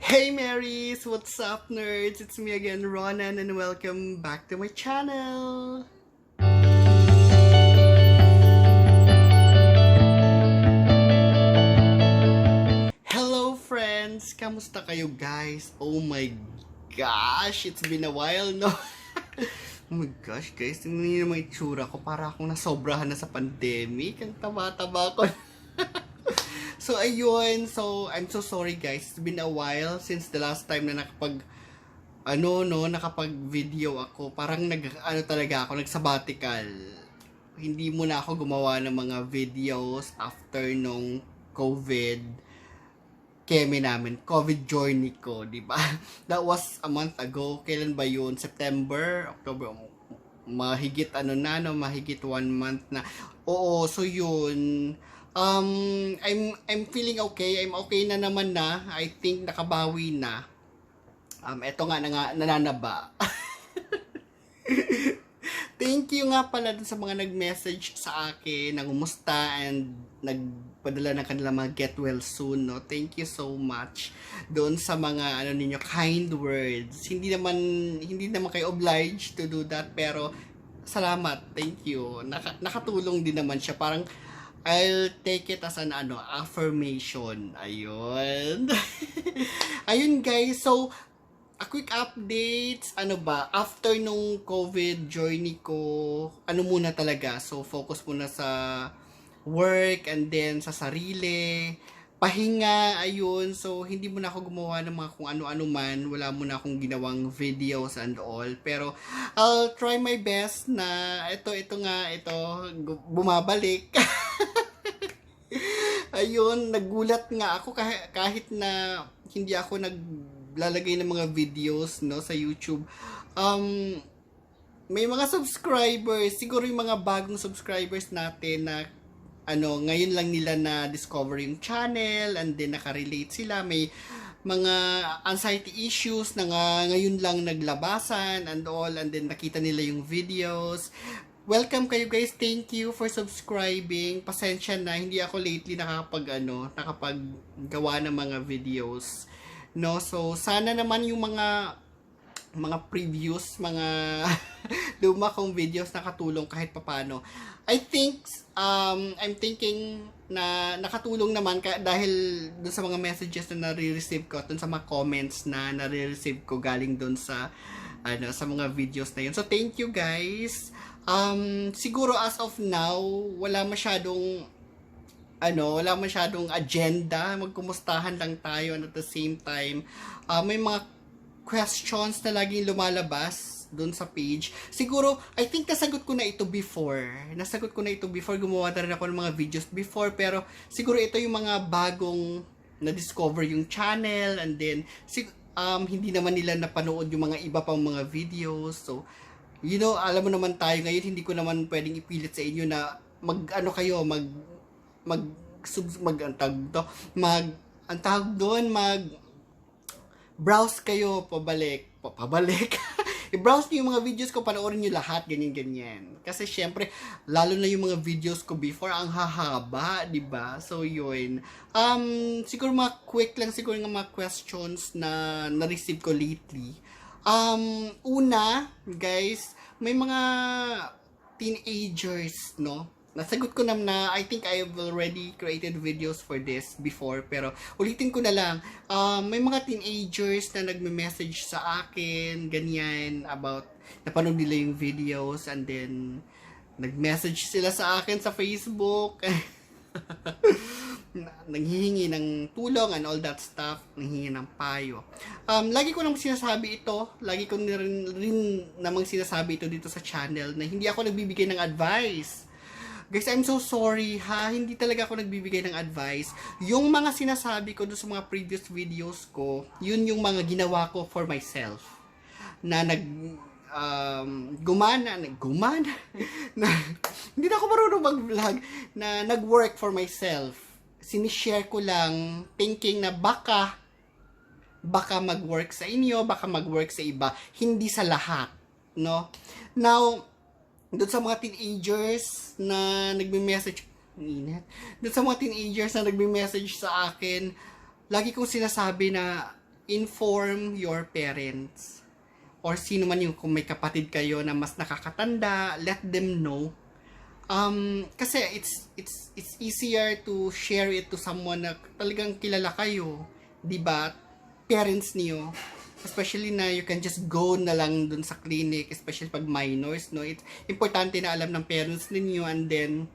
Hey Marys! What's up nerds? It's me again, Ronan, and welcome back to my channel! Hello friends! Kamusta kayo guys? Oh my gosh! It's been a while, no? Oh my gosh guys, tingnan niyo naman yung itsura ko. Para akong nasobrahan na sa pandemic. Ang taba-taba ko. So ayun, I'm so sorry guys. It's been a while since the last time na nakapag-video ako. Parang talaga ako, nag-sabbatical. Hindi muna ako gumawa ng mga videos after nung COVID journey ko, di ba? That was a month ago. Kailan ba yun? September, October, mahigit mahigit 1 month na. Oo, so yun. I'm feeling okay. I'm okay na naman na. I think nakabawi na. Eto nga nananaba. Thank you nga pala dun sa mga nag-message sa akin, nangumusta and nagpadala ng kanilang mga get well soon, no? Thank you so much doon sa mga ninyo kind words. Hindi naman kayo obliged to do that, pero salamat. Thank you. Nakatulong din naman siya. Parang I'll take it as an affirmation. Ayun. Ayun guys, so a quick updates, after nung COVID journey ko, muna talaga, so focus muna sa work and then sa sarili, pahinga, ayun, so hindi muna ako gumawa ng mga kung ano-ano man, wala muna akong ginawang videos and all, pero I'll try my best na ito bumabalik. Ayun, nagulat nga ako kahit na hindi ako naglalagay ng mga videos, no, sa YouTube. May mga subscribers, siguro yung mga bagong subscribers natin na ngayon lang nila na discover yung channel and then nakarelate sila. May mga anxiety issues na ngayon lang naglabasan and all, and then nakita nila yung videos. Welcome kayo guys. Thank you for subscribing. Pasensya na, hindi ako lately nakapaggawa ng mga videos. No, so sana naman yung mga previous, mga luma kong videos nakatulong kahit papano. I think I'm thinking na nakatulong naman dahil dun sa mga messages na nare-receive ko, dun sa mga comments na nare-receive ko galing dun sa sa mga videos na yun. So thank you guys. Siguro as of now, wala masyadong agenda. Magkumustahan lang tayo, and at the same time, may mga questions na laging lumalabas doon sa page. Siguro, I think nasagot ko na ito before. Gumawa na rin ako ng mga videos before, pero siguro ito yung mga bagong na-discover yung channel, and then hindi naman nila napanood yung mga iba pang mga videos. So, alam mo naman tayo ngayon, hindi ko naman pwedeng ipilit sa inyo na browse kayo pabalik. I-browse niyo yung mga videos ko, panoorin niyo lahat, ganyan. Kasi syempre, lalo na yung mga videos ko before, ang hahaba, 'di ba? So yun. Siguro siguro mga questions na na-receive ko lately. Una, guys, may mga teenagers, no? Nasagot ko na, I think I have already created videos for this before, pero ulitin ko na lang. May mga teenagers na nagme-message sa akin, ganyan, about napanood nila yung videos, and then nag-message sila sa akin sa Facebook. Nanghihingi ng tulong and all that stuff, nanghihingi ng payo. Lagi ko namang sinasabi ito, lagi ko rin namang sinasabi ito dito sa channel, na hindi ako nagbibigay ng advice. Guys, I'm so sorry ha, hindi talaga ako nagbibigay ng advice. Yung mga sinasabi ko doon sa mga previous videos ko, yun yung mga ginawa ko for myself. Na gumana na hindi na ako marunong mag-vlog, na nag-work for myself. Sinishare ko lang thinking na baka mag-work sa inyo, baka mag-work sa iba, hindi sa lahat, no? Now, doon sa mga teenagers na nagme-message sa akin, lagi kong sinasabi na inform your parents or sino man yung kung may kapatid kayo na mas nakakatanda, let them know. Kasi it's easier to share it to someone na talagang kilala kayo, 'di ba? Parents niyo, especially na you can just go na lang dun sa clinic, especially pag minors, no? It's importante na alam ng parents ninyo, and then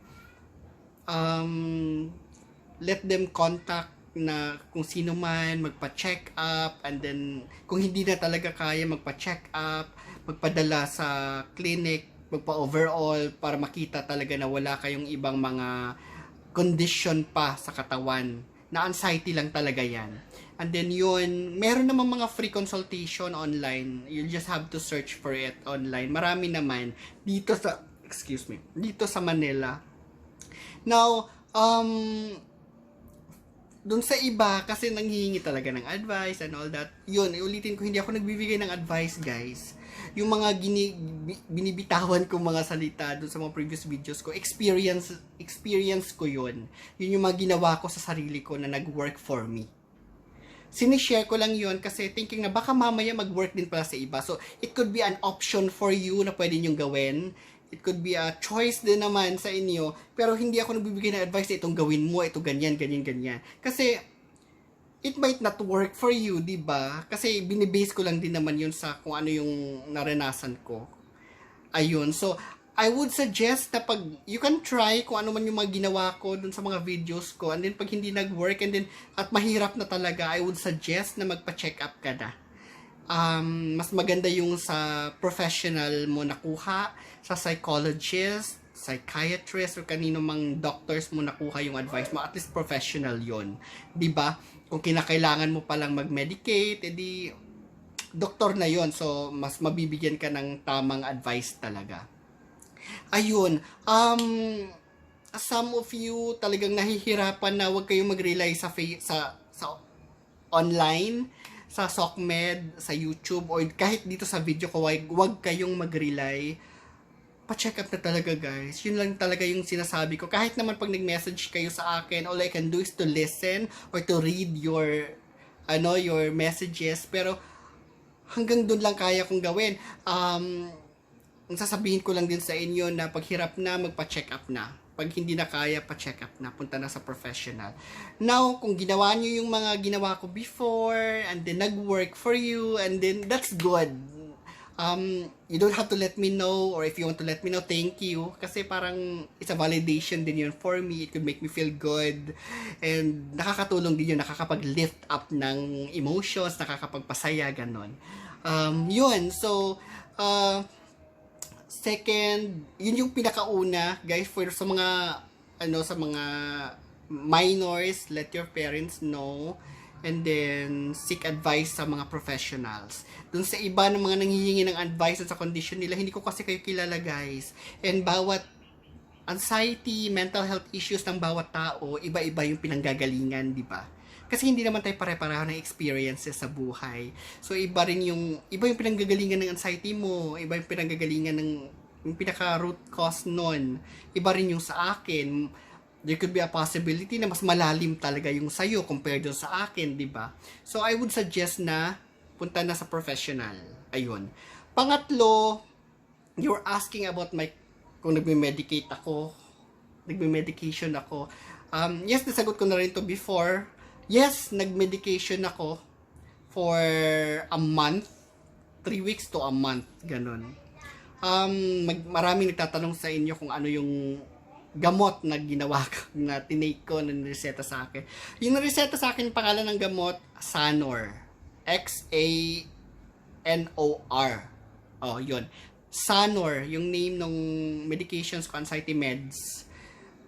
let them contact na kung sino man, magpa-check up, and then kung hindi na talaga kaya, magpa-check up, magpadala sa clinic, magpa-overall para makita talaga na wala kayong ibang mga condition pa sa katawan, na anxiety lang talaga yan. And then yun, meron naman mga free consultation online. You just have to search for it online. Marami naman dito sa, dito sa Manila. Now, dun sa iba, kasi nanghihingi talaga ng advice and all that. Yun, ulitin ko, hindi ako nagbibigay ng advice, guys. Yung mga binibitawan ko mga salita dun sa mga previous videos ko, experience ko yun. Yun yung mga ginawa ko sa sarili ko na nag-work for me. Sinishare ko lang yun kasi thinking na baka mamaya mag-work din pala sa iba. So, it could be an option for you na pwede nyong gawin. It could be a choice din naman sa inyo. Pero hindi ako nagbibigay ng advice na itong gawin mo, ito ganyan, ganyan, ganyan. Kasi, it might not work for you, di ba? Kasi binibase ko lang din naman yun sa kung ano yung naranasan ko. Ayun. So, I would suggest na pag you can try kung ano man yung mga ginawa ko dun sa mga videos ko, and then pag hindi nag-work and then at mahirap na talaga, I would suggest na magpa-check up ka na. Mas maganda yung sa professional mo nakuha, sa psychologist, psychiatrist, or kanino mang doctors mo nakuha yung advice mo, at least professional yon, di ba? Kung kinakailangan mo palang mag-medicate, edi doktor na yon, so mas mabibigyan ka ng tamang advice talaga. Ayun, some of you talagang nahihirapan na wag kayong mag-rely sa online, sa SOCMED, sa YouTube, or kahit dito sa video ko, wag kayong mag-rely. Pa-check up na talaga, guys. Yun lang talaga yung sinasabi ko. Kahit naman pag nag-message kayo sa akin, all I can do is to listen or to read your messages. Pero hanggang dun lang kaya kong gawin. Ang sasabihin ko lang din sa inyo na pag hirap na, magpa-check up na. Pag hindi na kaya, pa-check up na. Punta na sa professional. Now, kung ginawa nyo yung mga ginawa ko before, and then nag-work for you, and then that's good. You don't have to let me know, or if you want to let me know, thank you. Kasi parang it's a validation din yun for me. It could make me feel good. And nakakatulong din yun, nakakapag-lift up ng emotions, nakakapagpasaya, ganon. Yun, so, second, yun yung pinakauna, guys, for sa mga sa mga minors, let your parents know, and then seek advice sa mga professionals. Dun sa iba ng mga nanghihingi ng advice sa condition nila, hindi ko kasi kayo kilala, guys. And bawat anxiety, mental health issues ng bawat tao, iba-iba yung pinanggagalingan, di ba? Kasi hindi naman tayo pare-pareho ng experiences sa buhay. So, iba yung pinanggagalingan ng anxiety mo, iba yung pinanggagalingan ng yung pinaka-root cause nun. Iba rin yung sa akin. There could be a possibility na mas malalim talaga yung sa'yo compared doon sa akin, di ba? So, I would suggest na punta na sa professional. Ayun. Pangatlo, you're asking about kung nagme-medication ako. Yes, nasagot ko na rin to before. Yes, nag-medication ako for a month, 3 weeks to a month, ganun. Maraming nagtatanong sa inyo kung ano yung gamot na ginawa ko, na tinake ko, na nireseta sa akin. Yung nireseta sa akin, pangalan ng gamot, Xanor. Xanor. Oh, yun. Xanor, yung name ng medications ko, anxiety meds.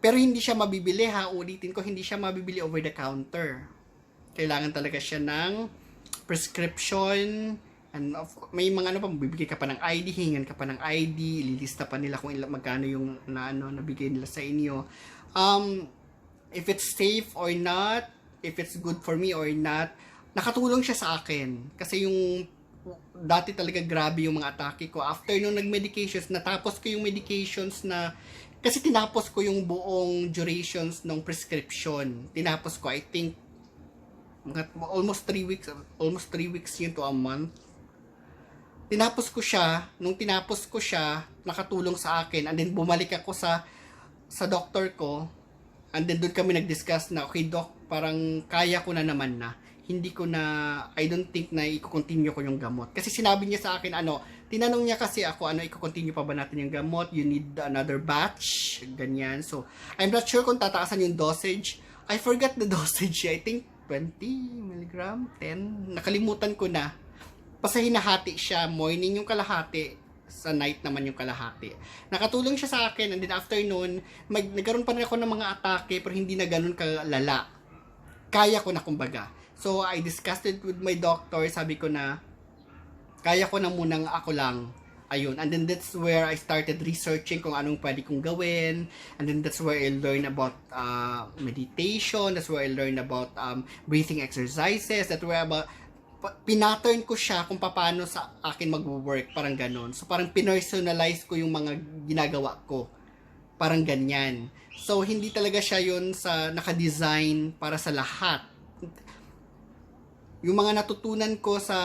Pero hindi siya mabibili, ha. Ulitin ko, hindi siya mabibili over the counter. Kailangan talaga siya ng prescription. And may mga bibigay ka pa ng ID, hingan ka pa ng ID, ililista pa nila kung magkano yung nabigay nila sa inyo. If it's safe or not, if it's good for me or not, nakatulong siya sa akin. Kasi yung dati talaga grabe yung mga atake ko. After nung nag-medications, natapos ko yung medications na kasi tinapos ko yung buong durations ng prescription. Tinapos ko, I think, almost 3 weeks yun to a month. Tinapos ko siya, nung tinapos ko siya, nakatulong sa akin, and then bumalik ako sa doktor ko, and then doon kami nag-discuss na, okay doc, parang kaya ko na naman na, hindi ko na, I don't think na i-continue ko yung gamot. Kasi sinabi niya sa akin, tinanong niya kasi ako, i-continue pa ba natin yung gamot, you need another batch, ganyan. So, I'm not sure kung tataasan yung dosage. I forgot the dosage, I think 20 mg, 10, nakalimutan ko na. Basta hinahati siya, morning yung kalahati, sa night naman yung kalahati. Nakatulong siya sa akin, and then after noon, nagkaroon pa rin ako ng mga atake, pero hindi na ganun kalala. Kaya ko na kumbaga. So, I discussed it with my doctor, sabi ko na, kaya ko na munang ako lang. Ayun, and then that's where I started researching kung anong pwede kong gawin, and then that's where I learned about meditation, that's where I learned about breathing exercises, that's where about pinattern ko siya kung paano sa akin mag-work, parang ganon. So, parang pinersonalize ko yung mga ginagawa ko. Parang ganyan. So, hindi talaga siya yun sa naka-design para sa lahat. Yung mga natutunan ko sa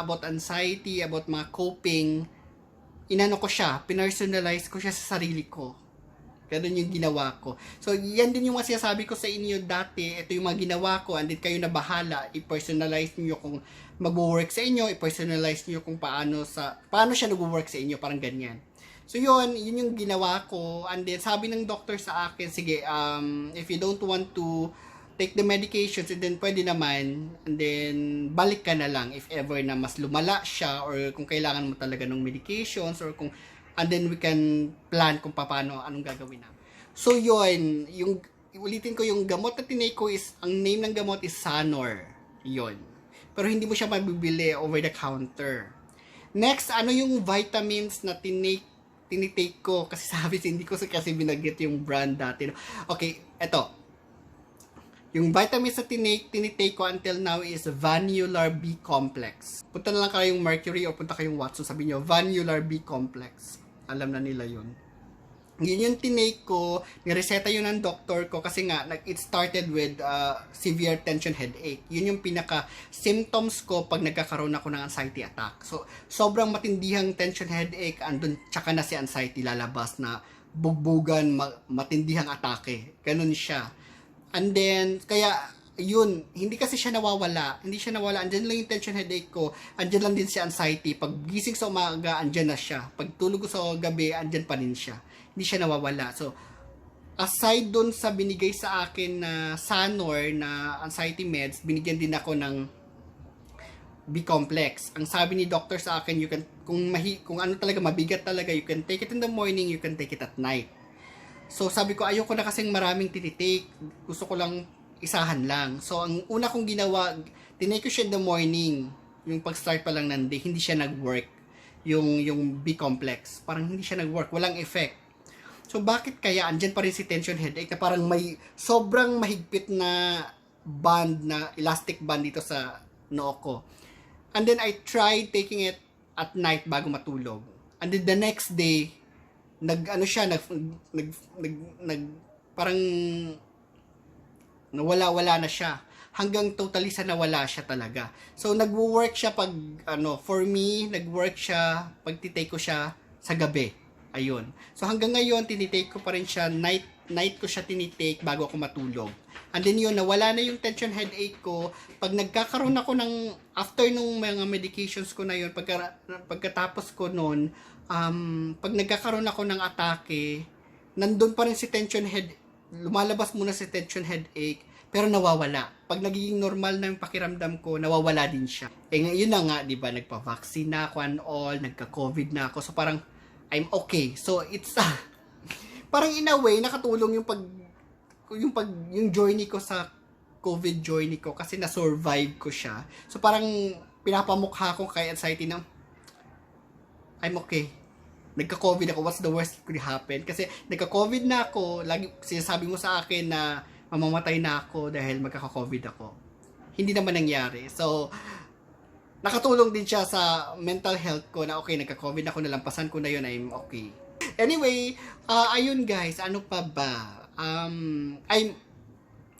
about anxiety, about mga coping, inano ko siya, pinersonalize ko siya sa sarili ko. Ganun yung ginawa ko. So, yan din yung mga sinasabi ko sa inyo dati. Ito yung mga ginawa ko, and then kayo na bahala. I-personalize niyo kung mag-work sa inyo, i-personalize niyo kung paano siya nag-work sa inyo, parang ganyan. So, yun yung ginawa ko. And then, sabi ng doctor sa akin, sige, if you don't want to take the medications, and then pwede naman, and then balik ka na lang if ever na mas lumala siya, or kung kailangan mo talaga ng medications, or kung and then we can plan kung paano, anong gagawin namin. So, yun, ulitin ko, yung gamot na tinake ko is, ang name ng gamot is Sanor. Yun. Pero hindi mo siya mabibili over the counter. Next, ano yung vitamins na tinitake ko? Kasi sabi, hindi ko kasi binagit yung brand dati. Okay, eto. Yung vitamins na tinitake ko until now is Vanular B Complex. Punta na lang kayong Mercury o punta kayong Watson, sabi nyo, Vanular B Complex. Alam na nila yun. Yun yung tinake ko, nireseta yun ng doktor ko kasi nga, it started with severe tension headache. Yun yung pinaka symptoms ko pag nagkakaroon ako ng anxiety attack. So, sobrang matindihang tension headache, andun, tsaka na si anxiety lalabas na bugbugan, matindihang atake. Ganun siya. And then, kaya, yun, hindi kasi siya nawawala. Hindi siya nawala. Andyan lang yung tension headache ko. Andyan lang din si anxiety. Pag gising sa umaga, andyan na siya. Pag tulog ko sa gabi, andyan pa rin siya. Hindi siya nawawala. So, aside dun sa binigay sa akin na Sanor na anxiety meds, binigyan din ako ng B-complex. Ang sabi ni doctor sa akin, you can, kung ano talaga, mabigat talaga, you can take it in the morning, you can take it at night. So, sabi ko, ayoko na kasing maraming tinitake. Gusto ko lang isahan lang. So, ang una kong ginawa, tinake ko siya in the morning. Yung pag-start pa lang ng day, hindi siya nag-work. Yung B-complex. Parang hindi siya nag-work. Walang effect. So, bakit kaya andyan pa rin si tension headache na parang may sobrang mahigpit na band, na elastic band dito sa noo ko. And then, I tried taking it at night bago matulog. And then, the next day, parang nawala na siya. Hanggang totally sa nawala siya talaga. So, nagwo-work siya pag, for me, nag-work siya, pag titake ko siya sa gabi. Ayun. So, hanggang ngayon, tinitake ko pa rin siya, night ko siya tinitake bago ako matulog. And then yun, nawala na yung tension headache ko. Pag nagkakaroon ako after nung mga medications ko na yun, pagkatapos ko nun, pag nagkakaroon ako ng atake, nandun pa rin si tension headache, lumalabas muna si tension headache, pero nawawala. Pag nagiging normal na yung pakiramdam ko, nawawala din siya. Yun na nga, di ba, nagpa-vaccine na ako and all, nagka-COVID na ako, so parang, I'm okay. So, it's, parang in a way, nakatulong yung journey ko sa COVID journey ko, kasi na-survive ko siya. So, parang, pinapamukha ko kay anxiety na, I'm okay. Nagka-COVID ako, what's the worst that could happen? Kasi nagka-COVID na ako, lagi sinasabi mo sa akin na mamamatay na ako dahil magkaka-COVID ako. Hindi naman nangyari. So, nakatulong din siya sa mental health ko na okay, nagka-COVID ako, nalampasan ko na yun, I'm okay. Anyway, ayun guys, ano pa ba?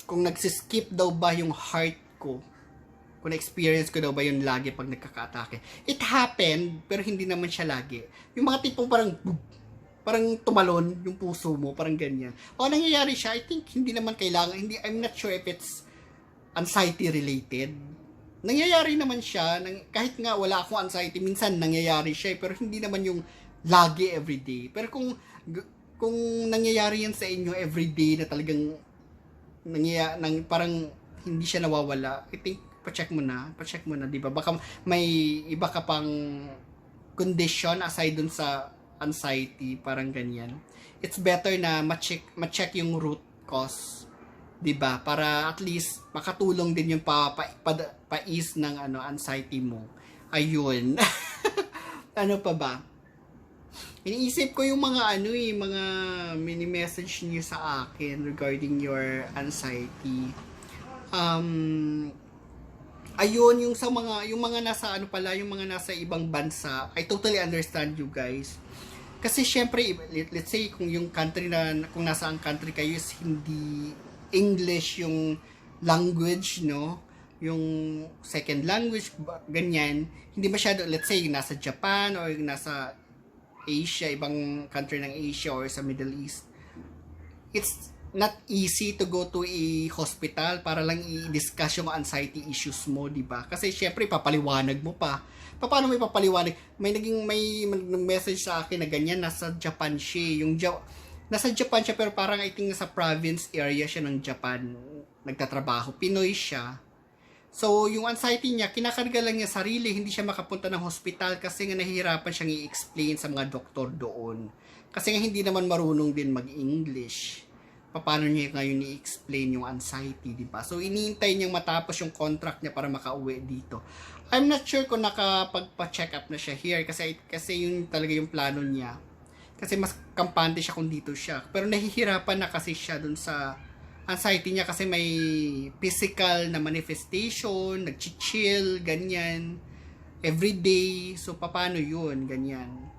Kung nagsiskip daw ba yung heart ko, kung na-experience ko daw ba yun lagi pag nagkaka-atake. It happened, pero hindi naman siya lagi. Yung mga tipong parang tumalon yung puso mo, parang ganyan. O nangyayari siya, I think hindi naman kailangan, I'm not sure if it's anxiety related. Nangyayari naman siya, kahit nga wala akong anxiety, minsan nangyayari siya, pero hindi naman yung lagi everyday. Pero kung nangyayari yan sa inyo everyday na talagang parang hindi siya nawawala, I think pa-check mo na, 'di ba? Baka may iba ka pang condition aside dun sa anxiety, parang ganyan. It's better na ma-check yung root cause, 'di ba? Para at least makatulong din yung pa-ease ng anxiety mo. Ayun. Ano pa ba? Iniisip ko yung mga mga mini-message niyo sa akin regarding your anxiety. Ayun, yung mga nasa yung mga nasa ibang bansa, I totally understand you guys. Kasi syempre, let's say kung yung country kung nasa ang country kayo is hindi English yung language, no? Yung second language, ganyan, hindi masyado, let's say, nasa Japan or nasa Asia, ibang country ng Asia or sa Middle East, it's not easy to go to a hospital para lang i-discuss yung anxiety issues mo, di ba? Kasi syempre, papaliwanag mo pa. Paano mo ipapaliwanag? May message sa akin na ganyan, nasa Japan siya. Nasa Japan siya, pero parang I think nasa province area siya ng Japan. Nagtatrabaho. Pinoy siya. So, yung anxiety niya, kinakarga lang niya sarili, hindi siya makapunta ng hospital kasi nga nahihirapan siyang i-explain sa mga doktor doon. Kasi nga hindi naman marunong din mag-English. Paano niya ngayon i-explain yung anxiety, di ba? So, iniintay niyang matapos yung contract niya para makauwi dito. I'm not sure kung nakapagpa-check up na siya here kasi yun talaga yung plano niya. Kasi mas kampante siya kung dito siya. Pero nahihirapan na kasi siya dun sa anxiety niya kasi may physical na manifestation, nag-chill, ganyan, everyday. So, paano yun? Ganyan.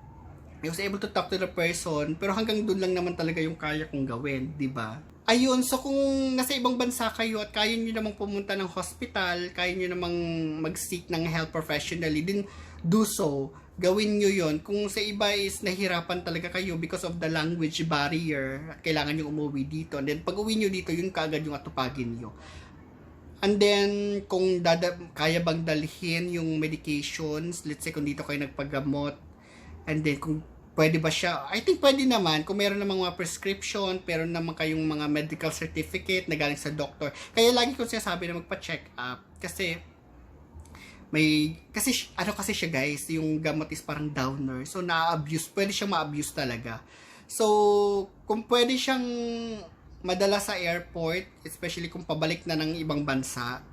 I was able to talk to the person, pero hanggang doon lang naman talaga yung kaya kong gawin, di ba? Ayun, so kung nasa ibang bansa kayo at kaya nyo namang pumunta ng hospital, kaya nyo namang mag-seek ng help professionally, din do so. Gawin nyo yon. Kung sa iba is nahirapan talaga kayo because of the language barrier at kailangan nyo umuwi dito, and then pag uwi nyo dito, yun kaagad yung atupagin nyo. And then kung kaya bang dalhin yung medications, let's say kung dito kayo nagpagamot, and then kung pwede ba siya, I think pwede naman kung meron namang mga prescription, pero naman kayong mga medical certificate na galing sa doctor. Kaya lagi ko sinasabi na magpa-check up kasi kasi siya guys, yung gamot is parang downer. So na-abuse, pwede siyang ma-abuse talaga. So kung pwede siyang madala sa airport, especially kung pabalik na ng ibang bansa,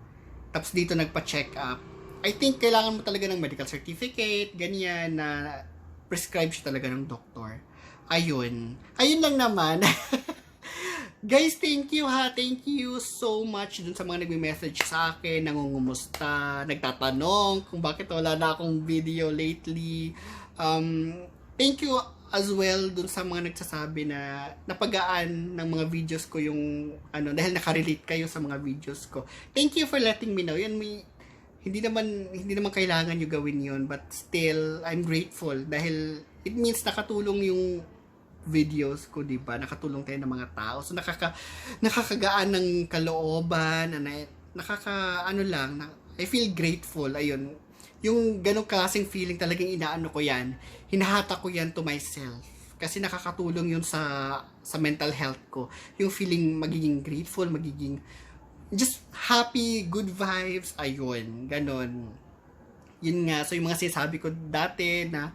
tapos dito nagpa-check up, I think kailangan mo talaga ng medical certificate, ganyan, na prescribe siya talaga ng doktor. Ayun lang naman. Guys, thank you ha. Thank you so much dun sa mga nagme-message sa akin, nangungumusta, nagtatanong kung bakit wala na akong video lately. Thank you as well dun sa mga nagsasabi na napagaan ng mga videos ko yung dahil nakarelate kayo sa mga videos ko. Thank you for letting me know. Yan, hindi naman kailangan nyo gawin yun, but still I'm grateful dahil it means nakatulong yung videos ko, di ba? Nakatulong tayo ng mga tao. So nakakagaan ng kalooban, I feel grateful. Ayun. Yung ganong klaseng feeling talagang ko yan. Hinahata ko yan to myself. Kasi nakakatulong yun sa mental health ko. Yung feeling magiging grateful, magiging just happy, good vibes, ayun, ganon. Yun nga, so yung mga sinasabi ko dati na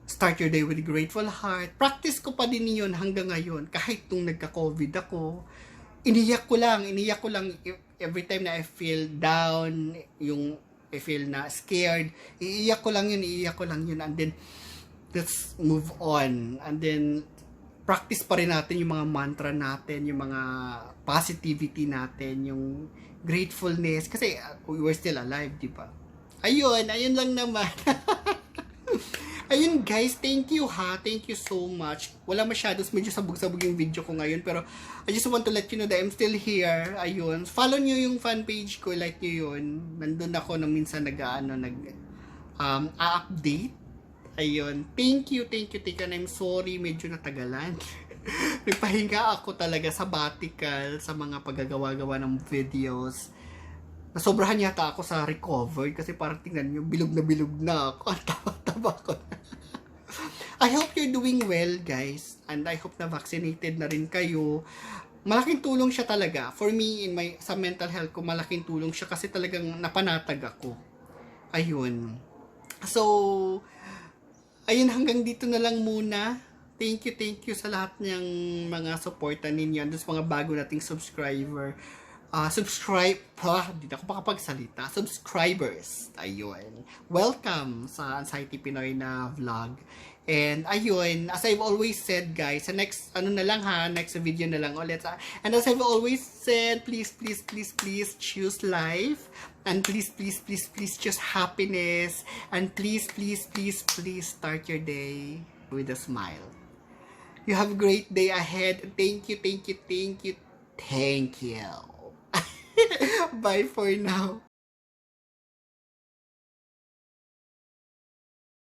start your day with a grateful heart, practice ko pa din yun hanggang ngayon. Kahit nung nagka-COVID ako, iniyak ko lang every time na I feel down, yung I feel na scared, iiyak ko lang yun, and then let's move on, and then practice pa rin natin yung mga mantra natin, yung mga positivity natin, yung gratefulness, kasi we're still alive, di ba? Ayun lang naman. Ayun guys, thank you ha. Thank you so much. Wala masyadong medyo sabog-sabog yung video ko ngayon pero I just want to let you know that I'm still here. Ayun. Follow nyo yung fan page ko, like nyo yun. Nandun ako nung minsan a-update. Ayun. Thank you. And I'm sorry, medyo natagalan. Nagpahinga ako talaga sabbatical sa mga paggagawa-gawa ng videos. Nasobrahan yata ako sa recovery kasi parang tingnan nyo, bilog na ako. Ang taba-taba ko. I hope you're doing well, guys. And I hope na vaccinated na rin kayo. Malaking tulong siya talaga. For me, sa mental health ko, malaking tulong siya kasi talagang napanatag ako. Ayun. So, ayun, hanggang dito na lang muna. Thank you sa lahat ng mga supporta ninyo. Doon sa mga bago nating subscriber. Hindi ako makapagsalita. Subscribers. Ayun. Welcome sa Anxiety Pinoy na vlog. And ayun, as I've always said guys, sa next video na lang ulit. And as I've always said, please choose life. And please choose happiness. And please start your day with a smile. You have a great day ahead. Thank you. Bye for now.